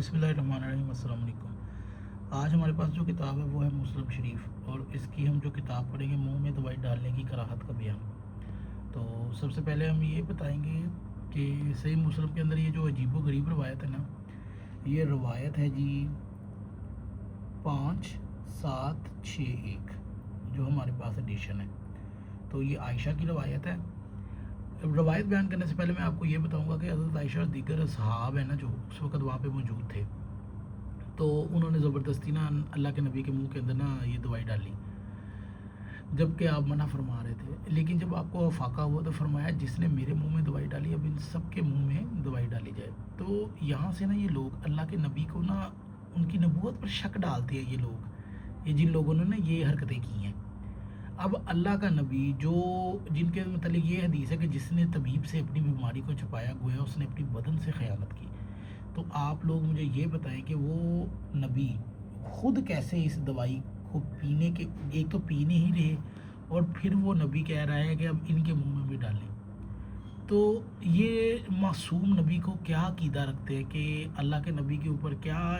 बिस्मिल्लाहिर्रहमानिर्रहीम। अस्सलाम वालेकुम। आज हमारे पास जो किताब है वो है मुस्लिम शरीफ, और इसकी हम जो किताब पढ़ेंगे मुंह में दवाई डालने की कराहत का बयान। तो सबसे पहले हम ये बताएंगे कि सही मुस्लिम के अंदर ये जो अजीबो गरीब रवायत है ना, ये रवायत है जी 5761, जो हमारे पास एडिशन है। तो ये आयशा की रवायत है। रवायत बयान करने से पहले मैं आपको ये बताऊंगा कि हज़रत आयशा और दीगर सहाब है ना, जो उस वक़्त वहाँ पे मौजूद थे, तो उन्होंने ज़बरदस्ती ना अल्लाह के नबी के मुंह के अंदर ना ये दवाई डाली, जबकि आप मना फरमा रहे थे। लेकिन जब आपको फाका हुआ तो फरमाया जिसने मेरे मुंह में दवाई डाली अब इन सब के मुंह में दवाई डाली जाए। तो यहाँ से ना ये लोग अल्लाह के नबी को ना उनकी नबूवत पर शक डालते हैं। ये लोग, ये जिन लोगों ने ना ये हरकतें की हैं, अब अल्लाह का नबी जो जिनके मतलब ये हदीस है कि जिसने तबीब से अपनी बीमारी को छुपाया, गोया उसने अपनी बदन से ख़यानत की। तो आप लोग मुझे ये बताएं कि वो नबी खुद कैसे इस दवाई को पीने के, एक तो पीने ही रहे और फिर वो नबी कह रहा है कि अब इनके मुंह में भी डालें। तो ये मासूम नबी को क्या अक़ीदा रखते हैं कि अल्लाह के नबी के ऊपर क्या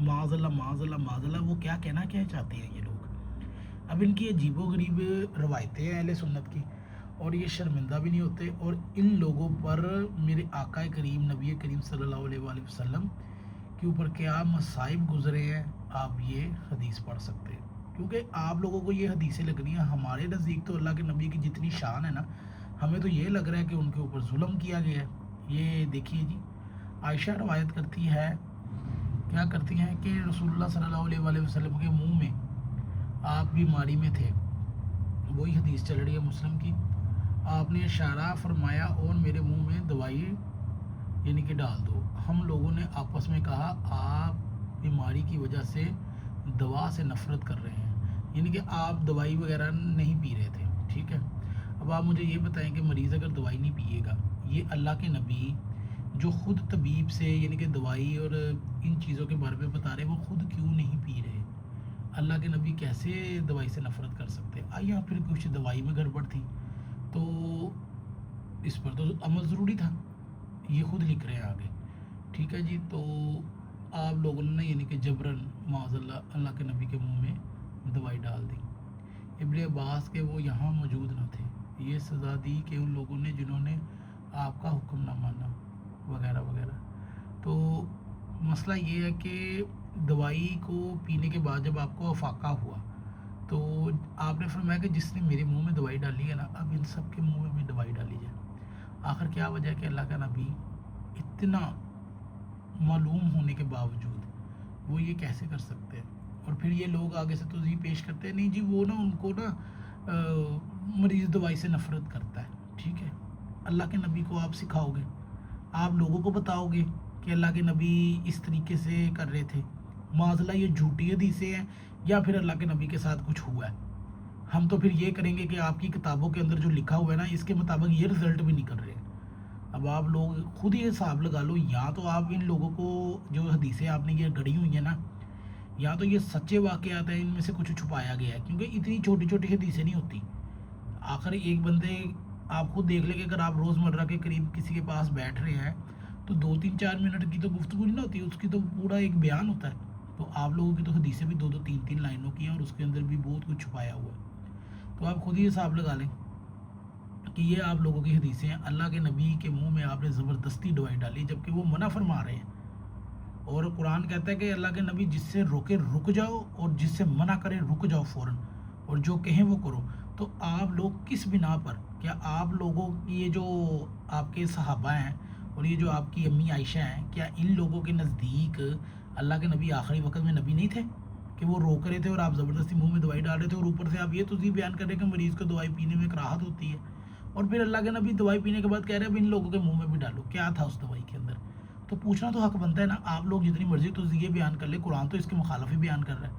माज़ल्ला माज़ल्ला माज़ल्ला, वो क्या कहना क्या चाहते हैं ये लोग। अब इनकी अजीबोगरीब रवायतें हैं अहले सुन्नत की, और ये शर्मिंदा भी नहीं होते। और इन लोगों पर मेरे आका करीम नबी करीम सल्लल्लाहु अलैहि वसल्लम के ऊपर क्या मसाइब गुजरे हैं, आप ये हदीस पढ़ सकते हैं। क्योंकि आप लोगों को ये हदीसें लग रही हैं, हमारे नज़दीक तो अल्लाह के नबी की जितनी शान है ना, हमें तो ये लग रहा है कि उनके ऊपर जुल्म किया गया है। ये देखिए जी, आयशा रवायत करती है, क्या करती हैं कि रसूलुल्लाह सल्लल्लाहु अलैहि वसल्लम के मुँह में आप बीमारी में थे, वही हदीस चल रही है मुस्लिम की। आपने इशारा फरमाया और मेरे मुंह में दवाई यानी कि डाल दो। हम लोगों ने आपस में कहा आप बीमारी की वजह से दवा से नफ़रत कर रहे हैं, यानी कि आप दवाई वगैरह नहीं पी रहे थे, ठीक है। अब आप मुझे ये बताएं कि मरीज़ अगर दवाई नहीं पिएगा, ये अल्लाह के नबी जो ख़ुद तबीब से यानी कि दवाई और इन चीज़ों के बारे में बता रहे, वो ख़ुद क्यों नहीं पी रहे? अल्लाह के नबी कैसे दवाई से नफ़रत कर सकते? या फिर कुछ दवाई में गड़बड़ थी, तो इस पर तो अमल ज़रूरी था। ये खुद लिख रहे हैं आगे, ठीक है जी। तो आप लोगों ने यानी कि जबरन माज़ल्लाह अल्लाह के नबी के मुंह में दवाई डाल दी। इब्न अब्बास के वो यहाँ मौजूद न थे, ये सज़ा दी कि उन लोगों ने जिन्होंने आपका हुक्म ना माना वगैरह वगैरह। तो मसला ये है कि दवाई को पीने के बाद जब आपको अफाका हुआ, तो आपने फरमाया कि जिसने मेरे मुंह में दवाई डाली है ना, अब इन सब के मुंह में भी दवाई डाली जाए। आखिर क्या वजह है कि अल्लाह का नबी इतना मालूम होने के बावजूद वो ये कैसे कर सकते हैं? और फिर ये लोग आगे से तो ये पेश करते हैं, नहीं जी वो ना उनको ना मरीज़ दवाई से नफ़रत करता है, ठीक है। अल्लाह के नबी को आप सिखाओगे, आप लोगों को बताओगे कि अल्लाह के नबी इस तरीके से कर रहे थे। माज़ल्ला ये झूठी हदीसें हैं या फिर अल्लाह के नबी के साथ कुछ हुआ है। हम तो फिर ये करेंगे कि आपकी किताबों के अंदर जो लिखा हुआ है ना, इसके मुताबिक ये रिज़ल्ट भी निकल रहे हैं। अब आप लोग खुद ही हिसाब लगा लो, या तो आप इन लोगों को जो हदीसें आपने ये गढ़ी हुई हैं ना, या तो ये सच्चे वाक़यात हैं, इनमें से कुछ छुपाया गया है, क्योंकि इतनी छोटी छोटी हदीसें नहीं होती। आखिर एक बंदे, आप खुद देख लें कि अगर आप रोज़मर्रा के करीब किसी के पास बैठ रहे हैं, तो 2-3-4 मिनट की तो गुफ्तगू नहीं होती, उसकी तो पूरा एक बयान होता है। तो आप लोगों की तो हदीसें भी 2-2 3-3 लाइनों की हैं, और उसके अंदर भी बहुत कुछ छुपाया हुआ है। तो आप खुद ही हिसाब लगा लें कि ये आप लोगों की हदीसें हैं। अल्लाह के नबी के मुंह में आपने ज़बरदस्ती दवाई डाली, जबकि वो मना फरमा रहे हैं। और कुरान कहता है कि अल्लाह के नबी जिससे रोके रुक जाओ, और जिससे मना करे रुक जाओ फ़ौरन, और जो कहें वो करो। तो आप लोग किस बिना पर, क्या आप लोगों की ये जो आपके सहाबा हैं और ये जो आपकी अम्मी आयशा हैं, क्या इन लोगों के नज़दीक अल्लाह के नबी आखिरी वक्त में नबी नहीं थे कि वो रोक रहे थे और आप ज़बरदस्ती मुंह में दवाई डाल रहे थे? और ऊपर से आप ये तो बयान कर रहे हैं कि मरीज़ को दवाई पीने में कराहत होती है, और फिर अल्लाह के नबी दवाई पीने के बाद कह रहे हैं अब इन लोगों के मुंह में भी डालो। क्या था उस दवाई के अंदर? तो पूछना तो हक बनता है ना। आप लोग जितनी मर्जी तो ये बयान कर ले, कुरान तो इसके मुखालफ ही बयान कर रहा है।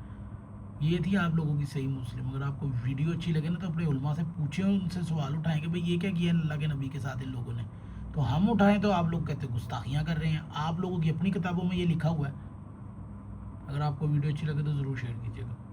ये थी आप लोगों की सही मुस्लिम। अगर आपको वीडियो अच्छी लगे ना, तो अपने उलमा से पूछें, उनसे सवाल उठाएं कि भाई ये क्या किया अल्लाह के नबी के साथ इन लोगों ने। तो हम उठाएं तो आप लोग कहते गुस्ताखियाँ कर रहे हैं। आप लोगों की अपनी किताबों में ये लिखा हुआ है। अगर आपको वीडियो अच्छी लगे तो ज़रूर शेयर कीजिएगा।